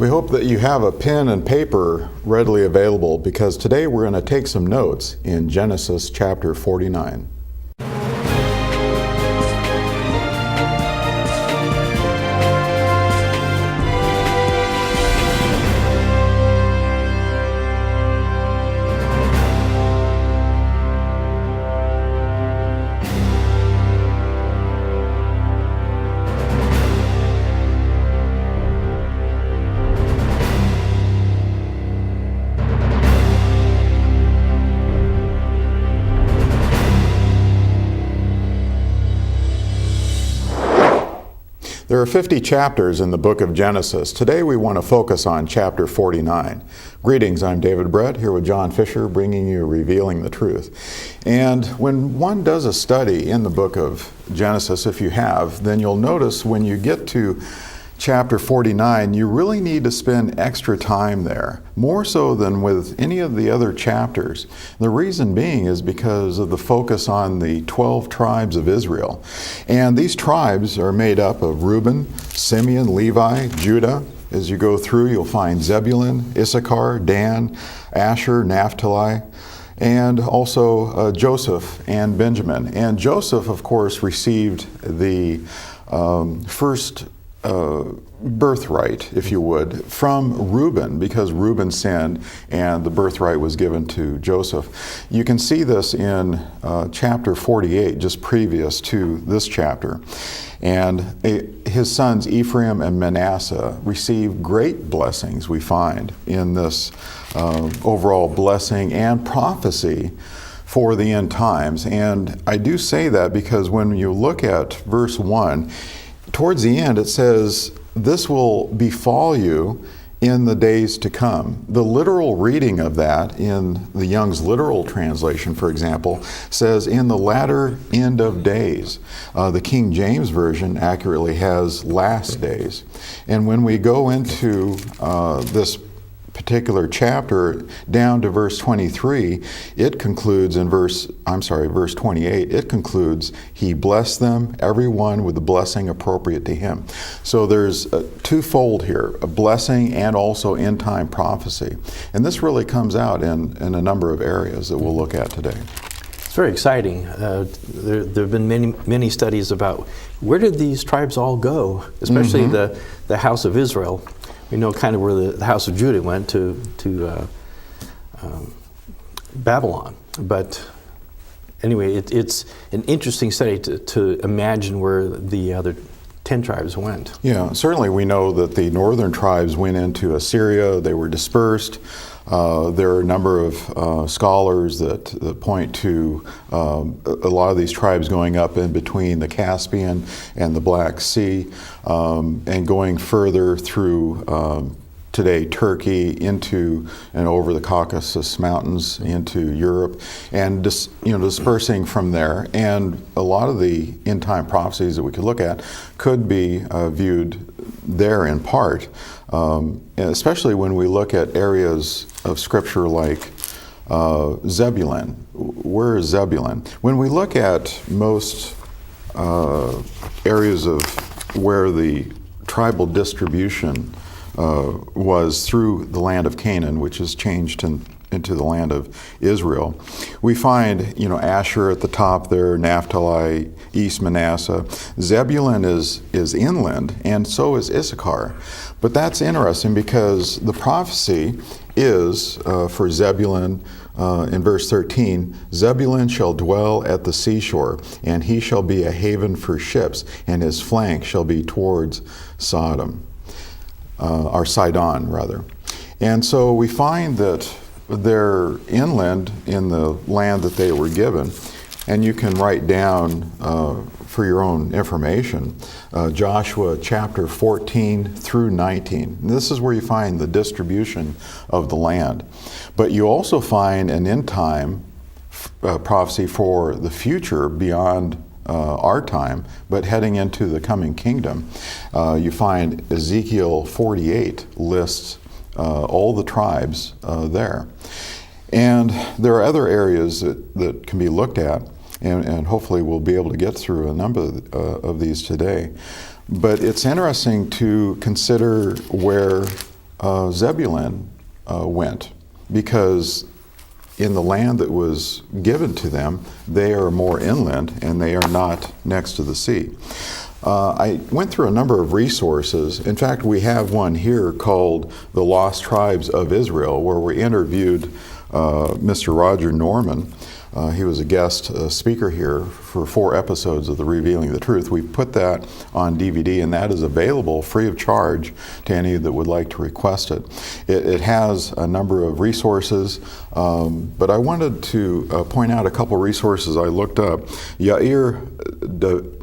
We hope that you have a pen and paper readily available, because today we're going to take some notes in Genesis chapter 49. There are 50 chapters in the book of Genesis. Today we want to focus on chapter 49. Greetings, I'm David Brett, here with John Fisher, bringing you Revealing the Truth. And when one does a study in the book of Genesis, if you have, then you'll notice when you get to chapter 49, you really need to spend extra time there, more so than with any of the other chapters. The reason being is because of the focus on the 12 tribes of Israel. And these tribes are made up of Reuben, Simeon, Levi, Judah. As you go through, you'll find Zebulun, Issachar, Dan, Asher, Naphtali, and also Joseph and Benjamin. And Joseph, of course, received the first birthright, if you would, from Reuben, because Reuben sinned and the birthright was given to Joseph. You can see this in chapter 48, just previous to this chapter. And his sons Ephraim and Manasseh received great blessings, we find, in this overall blessing and prophecy for the end times. And I do say that because when you look at verse 1, towards the end, it says, "This will befall you in the days to come." The literal reading of that in the Young's literal translation, for example, says, "in the latter end of days." The King James Version accurately has "last days." And when we go into this particular chapter down to verse 23, it concludes in verse 28, it concludes, "He blessed them, everyone with the blessing appropriate to him." So there's a twofold here, a blessing and also end-time prophecy. And this really comes out in a number of areas that we'll look at today. It's very exciting. There have been many studies about where did these tribes all go, especially the house of Israel. We know kind of where the house of Judah went to Babylon. But anyway, it's an interesting study to imagine where the other 10 tribes went. Yeah, certainly we know that the northern tribes went into Assyria. They were dispersed. There are a number of scholars that point to a lot of these tribes going up in between the Caspian and the Black Sea, and going further through today Turkey into and over the Caucasus Mountains into Europe, and dispersing from there. And a lot of the end-time prophecies that we could look at could be viewed there in part, especially when we look at areas of Scripture like Zebulun. Where is Zebulun? When we look at most areas of where the tribal distribution was through the land of Canaan, which has changed into the land of Israel, we find, Asher at the top there, Naphtali, East Manasseh. Zebulun is inland, and so is Issachar. But that's interesting because the prophecy is for Zebulun in verse 13, "Zebulun shall dwell at the seashore, and he shall be a haven for ships, and his flank shall be towards Sodom." Or Sidon, rather. And so we find that they're inland in the land that they were given. And you can write down for your own information, Joshua chapter 14 through 19. This is where you find the distribution of the land. But you also find an end-time prophecy for the future beyond our time, but heading into the coming kingdom. You find Ezekiel 48 lists all the tribes there. And there are other areas that can be looked at, and hopefully we'll be able to get through a number of these today. But it's interesting to consider where Zebulun went, because in the land that was given to them, they are more inland and they are not next to the sea. I went through a number of resources. In fact, we have one here called The Lost Tribes of Israel, where we interviewed Mr. Roger Norman. He was a guest speaker here for 4 episodes of the Revealing the Truth. We put that on DVD, and that is available free of charge to any that would like to request it. It has a number of resources, but I wanted to point out a couple resources I looked up. Yair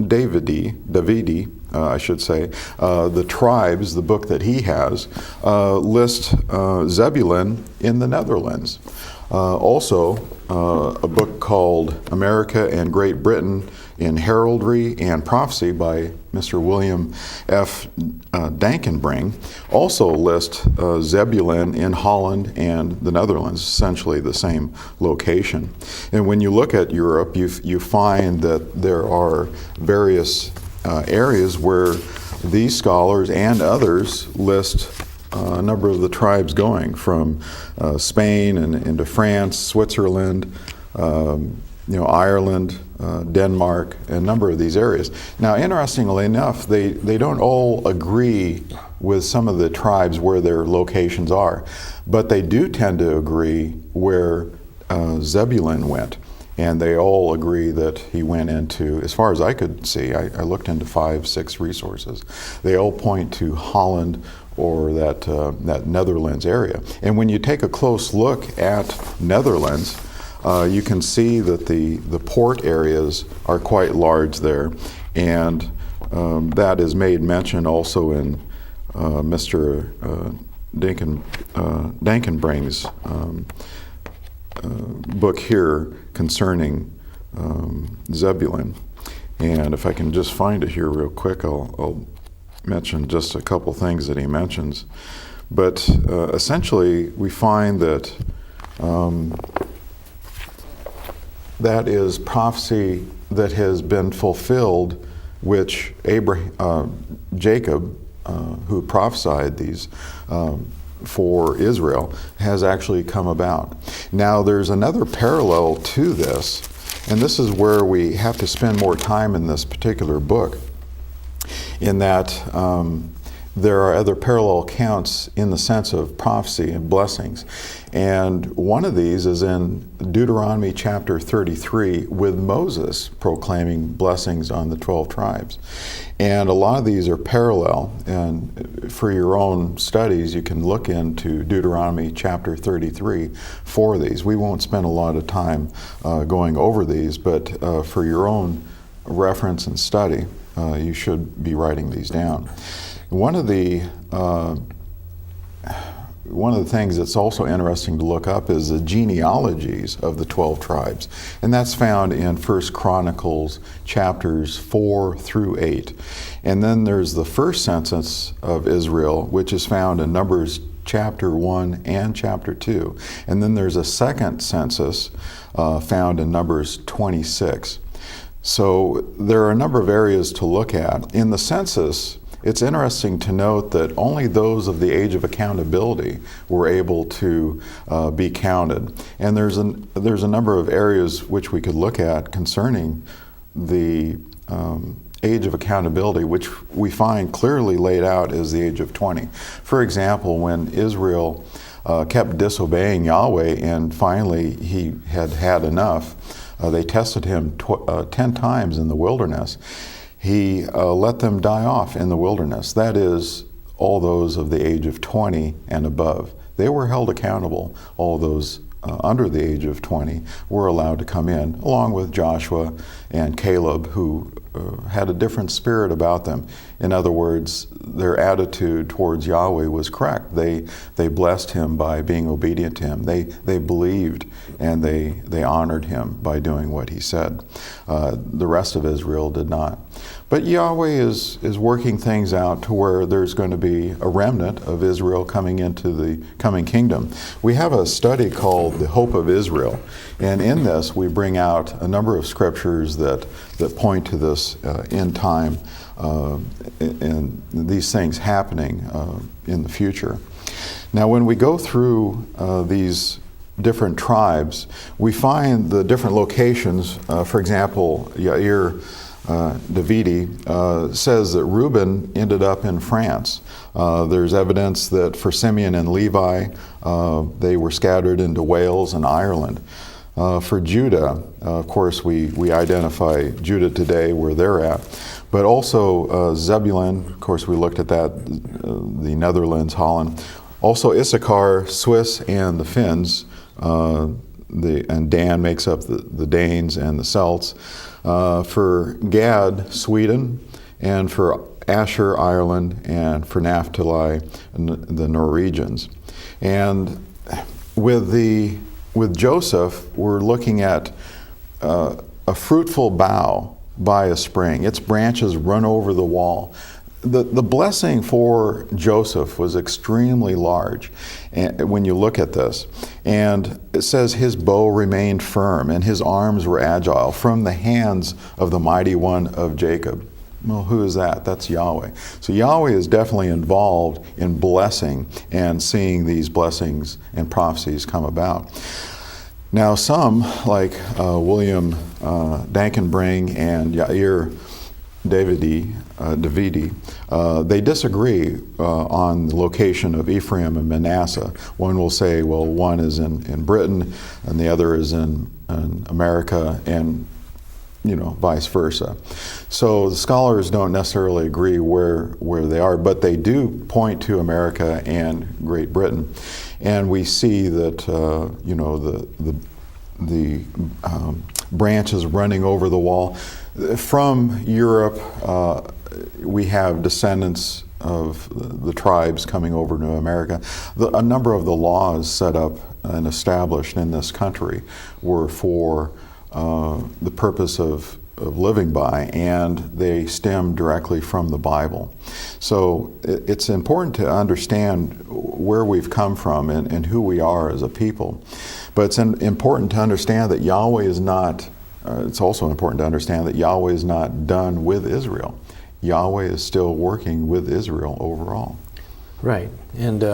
Davidi, I should say, The Tribes, the book that he has, lists Zebulun in the Netherlands. Also, a book called America and Great Britain in Heraldry and Prophecy by Mr. William F. Dankenbring also lists Zebulun in Holland and the Netherlands, essentially the same location. And when you look at Europe, you find that there are various areas where these scholars and others list a number of the tribes going from Spain and into France, Switzerland, Ireland, Denmark, a number of these areas. Now, interestingly enough, they don't all agree with some of the tribes where their locations are, but they do tend to agree where Zebulun went. And they all agree that he went into, as far as I could see, I looked into 5, 6 resources. They all point to Holland or that Netherlands area. And when you take a close look at Netherlands, you can see that the port areas are quite large there. And that is made mention also in Mr. Dankenbring's book here concerning Zebulun. And if I can just find it here real quick, I'll mention just a couple things that he mentions. But essentially, we find that that is prophecy that has been fulfilled, which Jacob, who prophesied these for Israel, has actually come about. Now, there's another parallel to this, and this is where we have to spend more time in this particular book, in that there are other parallel accounts in the sense of prophecy and blessings. And one of these is in Deuteronomy chapter 33, with Moses proclaiming blessings on the 12 tribes. And a lot of these are parallel, and for your own studies, you can look into Deuteronomy chapter 33 for these. We won't spend a lot of time going over these, but for your own reference and study, you should be writing these down. One of the things that's also interesting to look up is the genealogies of the 12 tribes, and that's found in 1 Chronicles chapters 4 through 8. And then there's the first census of Israel, which is found in Numbers chapter 1 and chapter 2. And then there's a second census found in Numbers 26. So there are a number of areas to look at. In the census, it's interesting to note that only those of the age of accountability were able to be counted. And there's a number of areas which we could look at concerning the age of accountability, which we find clearly laid out as the age of 20. For example, when Israel kept disobeying Yahweh and finally he had had enough, they tested him 10 times in the wilderness. He let them die off in the wilderness. That is, all those of the age of 20 and above. They were held accountable. All those under the age of 20 were allowed to come in, along with Joshua and Caleb, who had a different spirit about them. In other words, their attitude towards Yahweh was correct. They blessed him by being obedient to him. They believed and they honored him by doing what he said. The rest of Israel did not. But Yahweh is working things out to where there's going to be a remnant of Israel coming into the coming kingdom. We have a study called The Hope of Israel, and in this we bring out a number of scriptures that point to this end time and these things happening in the future. Now, when we go through these different tribes, we find the different locations. For example, Yair Davidi says that Reuben ended up in France. There's evidence that for Simeon and Levi, they were scattered into Wales and Ireland. For Judah, of course, we identify Judah today where they're at. But also Zebulun, of course, we looked at that, the Netherlands, Holland. Also Issachar, Swiss, and the Finns. And Dan makes up the Danes and the Celts. For Gad, Sweden, and for Asher, Ireland, and for Naphtali, the Norwegians. And with Joseph, we're looking at a fruitful bough by a spring. Its branches run over the wall. The blessing for Joseph was extremely large when you look at this. And it says his bow remained firm and his arms were agile from the hands of the mighty one of Jacob. Well, who is that? That's Yahweh. So Yahweh is definitely involved in blessing and seeing these blessings and prophecies come about. Now some, like William Dankenbring and Yair Davidi, they disagree on the location of Ephraim and Manasseh. One will say, well, one is in Britain and the other is in America, and vice versa. So the scholars don't necessarily agree where they are, but they do point to America and Great Britain. And we see that the branches running over the wall. From Europe, we have descendants of the tribes coming over to America. A number of the laws set up and established in this country were for the purpose of living by, and they stem directly from the Bible. So it's important to understand where we've come from and who we are as a people. But it's important to understand that Yahweh is not, it's also important to understand that Yahweh is not done with Israel. Yahweh is still working with Israel overall. Right. And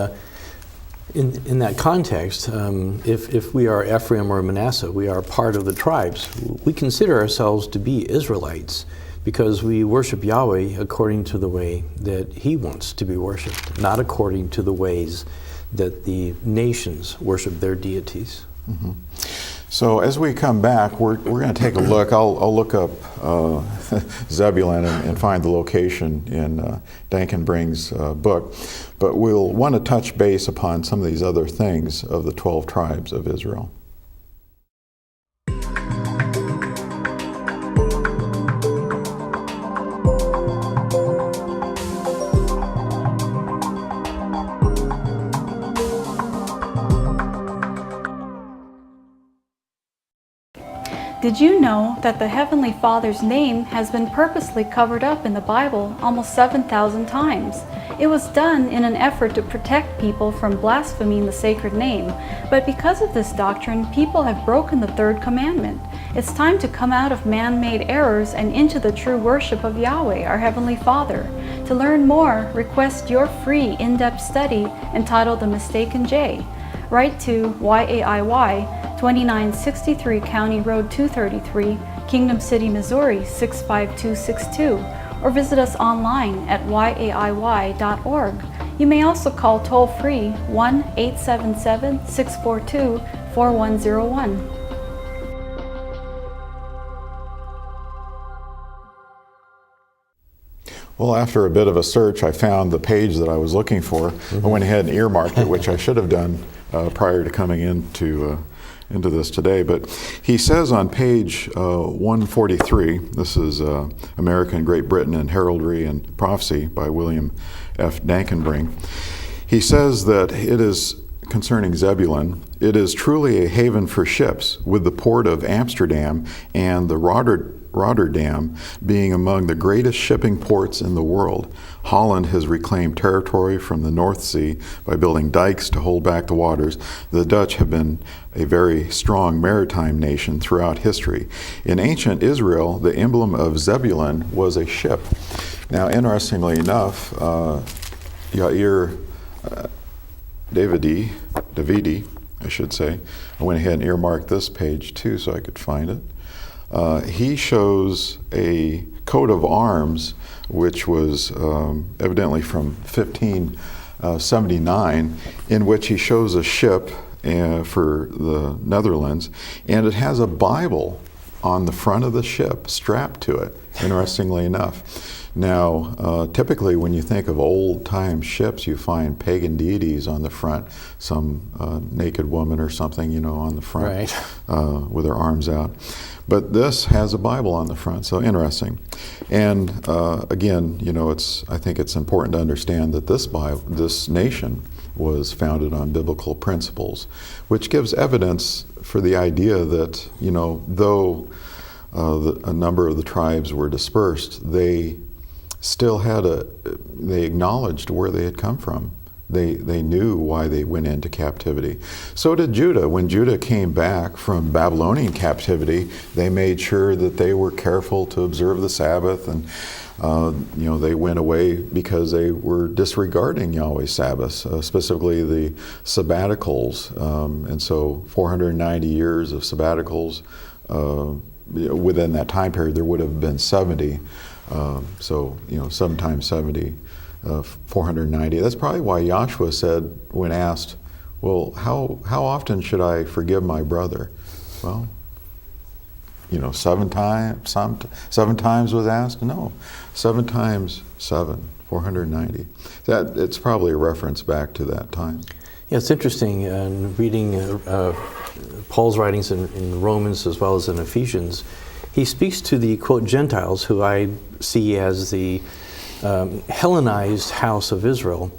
in that context, if we are Ephraim or Manasseh, we are part of the tribes. We consider ourselves to be Israelites because we worship Yahweh according to the way that He wants to be worshipped, not according to the ways that the nations worship their deities. Mm-hmm. So as we come back, we're going to take a look. I'll look up Zebulun and find the location in Dankenbring's book. But we'll want to touch base upon some of these other things of the 12 tribes of Israel. Did you know that the Heavenly Father's name has been purposely covered up in the Bible almost 7,000 times? It was done in an effort to protect people from blaspheming the sacred name, but because of this doctrine, people have broken the third commandment. It's time to come out of man-made errors and into the true worship of Yahweh, our Heavenly Father. To learn more, request your free in-depth study entitled The Mistaken J. Write to YAIY, 2963 County Road 233, Kingdom City, Missouri 65262, or visit us online at yaiy.org. You may also call toll-free 1-877-642-4101. Well, after a bit of a search, I found the page that I was looking for. I went ahead and earmarked it, which I should have done prior to coming into this today. But he says on page 143, this is American Great Britain and Heraldry and Prophecy by William F. Dankenbring. He says that it is, concerning Zebulun, it is truly a haven for ships, with the port of Amsterdam and the Rotterdam being among the greatest shipping ports in the world. Holland has reclaimed territory from the North Sea by building dikes to hold back the waters. The Dutch have been a very strong maritime nation throughout history. In ancient Israel, the emblem of Zebulun was a ship. Now, interestingly enough, Yair Davidi, I should say. I went ahead and earmarked this page too so I could find it. He shows a coat of arms which was evidently from 1579, in which he shows a ship for the Netherlands, and it has a Bible on the front of the ship strapped to it, interestingly enough. Now, typically when you think of old-time ships, you find pagan deities on the front, some naked woman or something, on the front, right, with her arms out. But this has a Bible on the front, so interesting. And again, I think it's important to understand that this nation was founded on biblical principles, which gives evidence for the idea that, though a number of the tribes were dispersed, they still they acknowledged where they had come from. They knew why they went into captivity. So did Judah. When Judah came back from Babylonian captivity, they made sure that they were careful to observe the Sabbath, and they went away because they were disregarding Yahweh's Sabbaths, specifically the sabbaticals. And so 490 years of sabbaticals, within that time period, there would have been 70. So 7 times 70, 490. That's probably why Yahshua said, when asked, well, how often should I forgive my brother? Well, 7 times, 7 times was asked? No, 7 times 7, 490. It's probably a reference back to that time. Yeah, it's interesting reading Paul's writings in Romans as well as in Ephesians. He speaks to the, quote, Gentiles, who I see as the Hellenized house of Israel,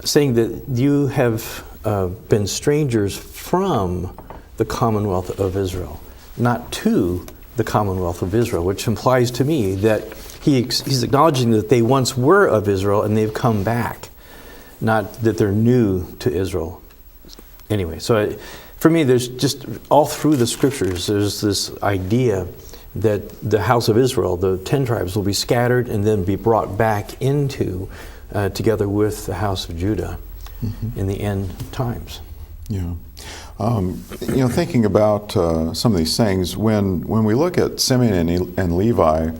saying that you have been strangers from the commonwealth of Israel, not to the commonwealth of Israel, which implies to me that he's acknowledging that they once were of Israel and they've come back, not that they're new to Israel. Anyway, so for me, there's just all through the scriptures, there's this idea that the house of Israel, the 10 tribes, will be scattered and then be brought back into, together with the house of Judah in the end times. Yeah. Thinking about some of these things, when we look at Simeon and Levi,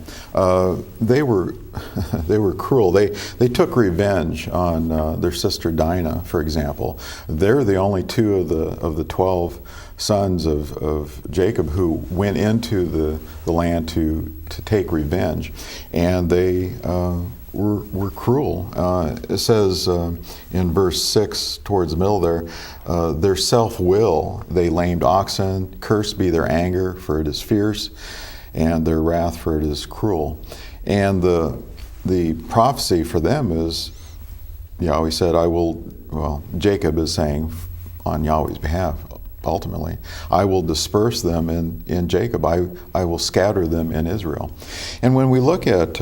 they were cruel. They took revenge on their sister Dinah, for example. They're the only 2 of the 12 sons of Jacob who went into the land to take revenge, and they were cruel. It says in verse 6, towards the middle there, their self-will, they lamed oxen, cursed be their anger, for it is fierce, and their wrath, for it is cruel. And the prophecy for them is, Yahweh said, Jacob is saying on Yahweh's behalf, ultimately, I will disperse them in Jacob. I will scatter them in Israel. And when we look at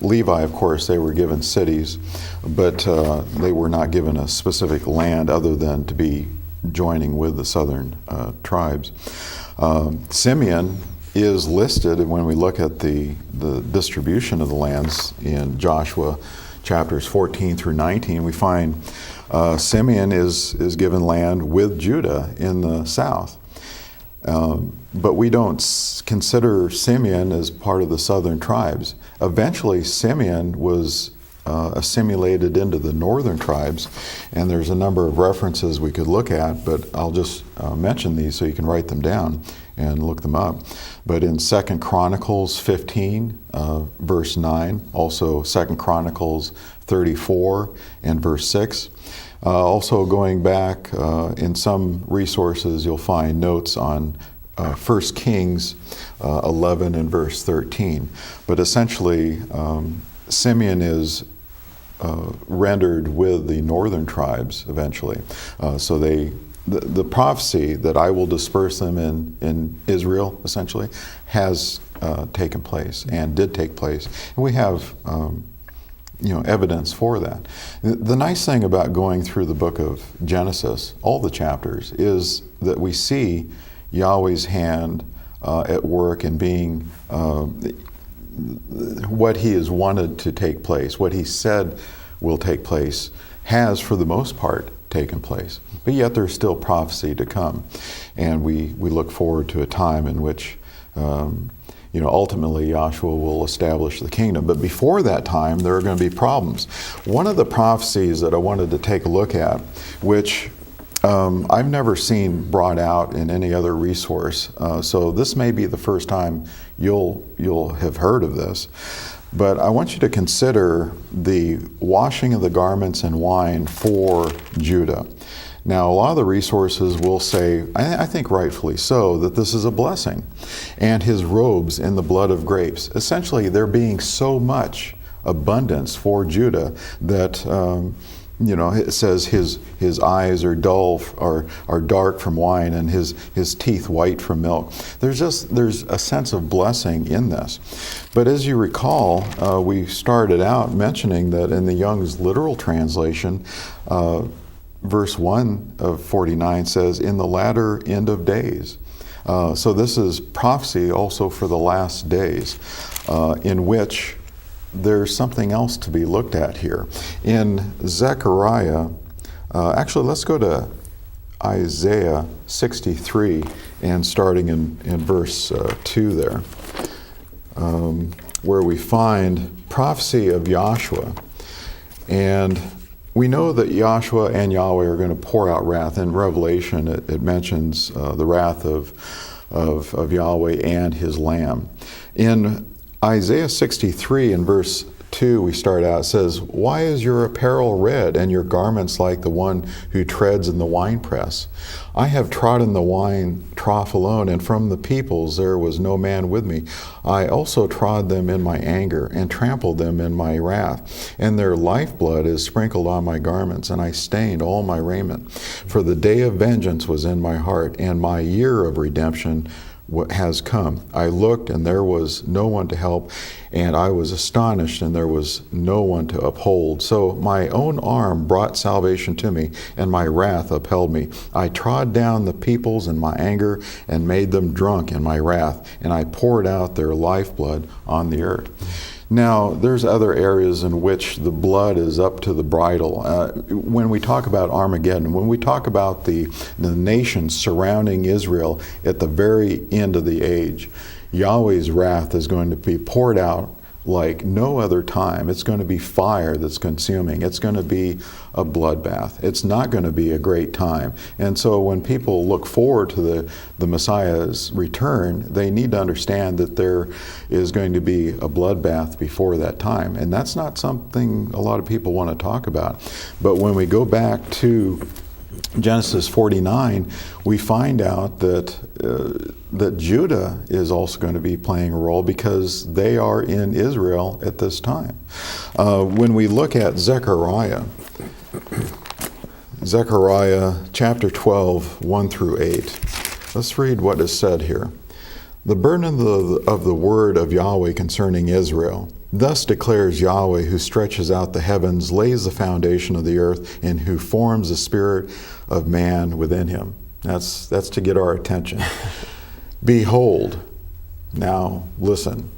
Levi, of course, they were given cities, but they were not given a specific land other than to be joining with the southern tribes. Simeon is listed, and when we look at the distribution of the lands in Joshua chapters 14 through 19, we find Simeon is given land with Judah in the south. But we don't consider Simeon as part of the southern tribes. Eventually, Simeon was assimilated into the northern tribes, and there's a number of references we could look at, but I'll just mention these so you can write them down and look them up. But in 2 Chronicles 15, verse 9, also 2 Chronicles 34 and verse 6. Also going back in some resources, you'll find notes on 1 Kings 11 and verse 13. But essentially, Simeon is rendered with the northern tribes eventually. So the prophecy that I will disperse them in Israel, essentially, has taken place and did take place. And we have evidence for that. The nice thing about going through the book of Genesis, all the chapters, is that we see Yahweh's hand at work and being what he has wanted to take place, what he said will take place, has for the most part taken place. But yet there's still prophecy to come. And we look forward to a time in which ultimately Yahshua will establish the kingdom. But before that time, there are going to be problems. One of the prophecies that I wanted to take a look at, which I've never seen brought out in any other resource, so this may be the first time you'll have heard of this, but I want you to consider the washing of the garments in wine for Judah. Now, a lot of the resources will say, I think rightfully so, that this is a blessing. And his robes in the blood of grapes. Essentially, there being so much abundance for Judah that, it says his eyes are dull, are dark from wine, and his teeth white from milk. There's a sense of blessing in this. But as you recall, we started out mentioning that in the Young's literal translation, verse 1 of 49 says, in the latter end of days. So this is prophecy also for the last days, in which there's something else to be looked at here. In Zechariah, actually let's go to Isaiah 63 and starting in verse 2 there, where we find prophecy of Yahshua. And we know that Yahshua and Yahweh are going to pour out wrath. In Revelation, it mentions the wrath of Yahweh and his Lamb. In Isaiah 63 in verse 2, we start out, it says, why is your apparel red and your garments like the one who treads in the winepress? I have trodden the wine trough alone, and from the peoples there was no man with me. I also trod them in my anger and trampled them in my wrath, and their lifeblood is sprinkled on my garments, and I stained all my raiment. For the day of vengeance was in my heart, and my year of redemption has come. I looked, and there was no one to help, and I was astonished, and there was no one to uphold. So my own arm brought salvation to me, and my wrath upheld me. I trod down the peoples in my anger, and made them drunk in my wrath, and I poured out their lifeblood on the earth. Now, there's other areas in which the blood is up to the bridle. When we talk about Armageddon, when we talk about the nations surrounding Israel at the very end of the age, Yahweh's wrath is going to be poured out like no other time. It's going to be fire that's consuming. It's going to be a bloodbath. It's not going to be a great time. And so when people look forward to the Messiah's return, they need to understand that there is going to be a bloodbath before that time. And that's not something a lot of people want to talk about. But when we go back to Genesis 49, we find out that Judah is also going to be playing a role because they are in Israel at this time. When we look at Zechariah chapter 12, 1 through 8, let's read what is said here. The burden of the word of Yahweh concerning Israel. Thus declares Yahweh, who stretches out the heavens, lays the foundation of the earth, and who forms the spirit of man within him. That's to get our attention. Behold, now listen,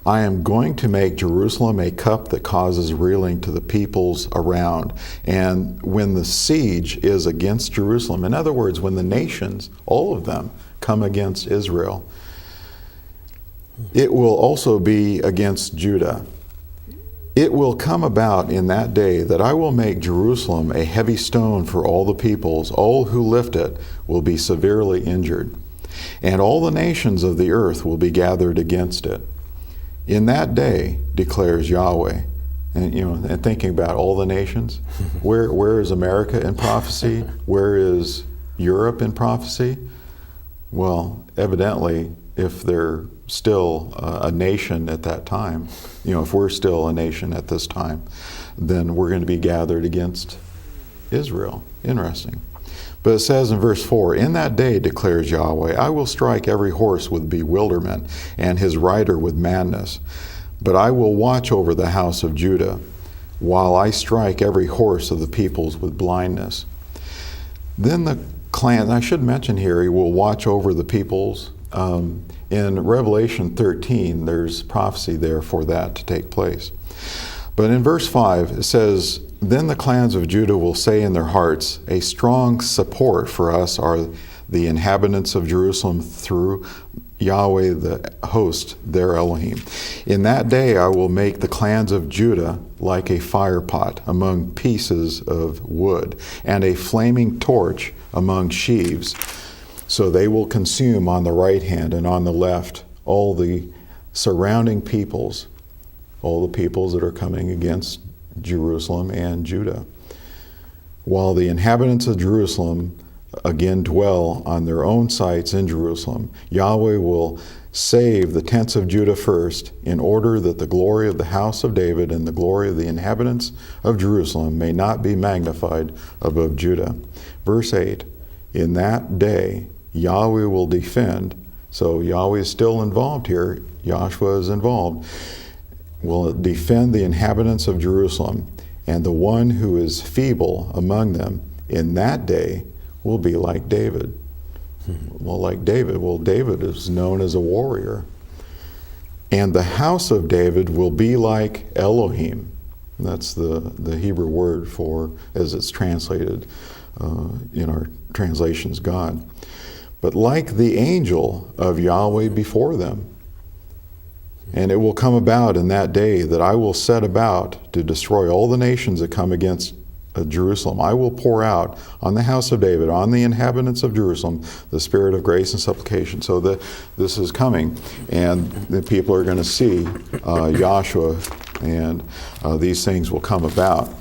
I am going to make Jerusalem a cup that causes reeling to the peoples around. And when the siege is against Jerusalem, in other words, when the nations, all of them, come against Israel, it will also be against Judah. It will come about in that day that I will make Jerusalem a heavy stone for all the peoples. All who lift it will be severely injured. And all the nations of the earth will be gathered against it. In that day, declares Yahweh. And thinking about all the nations, where is America in prophecy? Where is Europe in prophecy? Well, evidently, if they're still a nation at that time, if we're still a nation at this time, then we're going to be gathered against Israel. Interesting. But it says in verse 4, in that day, declares Yahweh, I will strike every horse with bewilderment and his rider with madness. But I will watch over the house of Judah, while I strike every horse of the peoples with blindness. Then the clan, I should mention here, he will watch over the peoples. In Revelation 13, there's prophecy there for that to take place. But in verse 5, it says, Then the clans of Judah will say in their hearts, a strong support for us are the inhabitants of Jerusalem through Yahweh the host, their Elohim. In that day I will make the clans of Judah like a firepot among pieces of wood, and a flaming torch among sheaves. So they will consume on the right hand and on the left all the surrounding peoples, all the peoples that are coming against Jerusalem and Judah. While the inhabitants of Jerusalem again dwell on their own sites in Jerusalem, Yahweh will save the tents of Judah first, in order that the glory of the house of David and the glory of the inhabitants of Jerusalem may not be magnified above Judah. Verse 8, in that day Yahweh will defend, so Yahweh is still involved here, Yahshua is involved, will defend the inhabitants of Jerusalem, and the one who is feeble among them in that day will be like David. Well, like David. Well, David is known as a warrior. And the house of David will be like Elohim. That's the Hebrew word for, as it's translated in our translations, God. But like the angel of Yahweh before them. And it will come about in that day that I will set about to destroy all the nations that come against Jerusalem. I will pour out on the house of David, on the inhabitants of Jerusalem, the spirit of grace and supplication. So this is coming, and the people are going to see Yahshua, and these things will come about.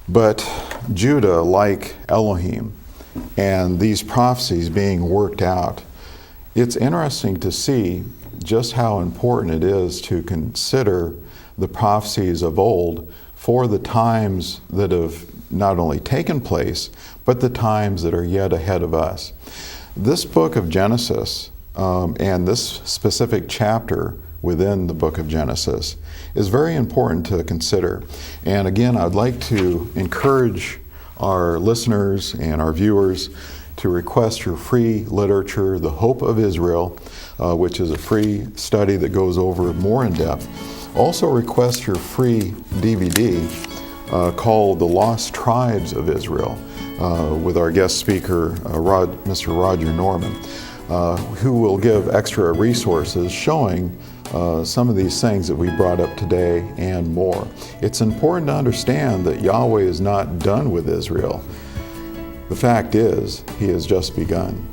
But Judah, like Elohim, and these prophecies being worked out, it's interesting to see just how important it is to consider the prophecies of old for the times that have not only taken place, but the times that are yet ahead of us. This book of Genesis, and this specific chapter within the book of Genesis, is very important to consider. And again, I'd like to encourage our listeners and our viewers to request your free literature, The Hope of Israel, which is a free study that goes over more in depth. Also request your free DVD called The Lost Tribes of Israel with our guest speaker, Mr. Roger Norman, who will give extra resources showing some of these things that we brought up today and more. It's important to understand that Yahweh is not done with Israel. The fact is, He has just begun.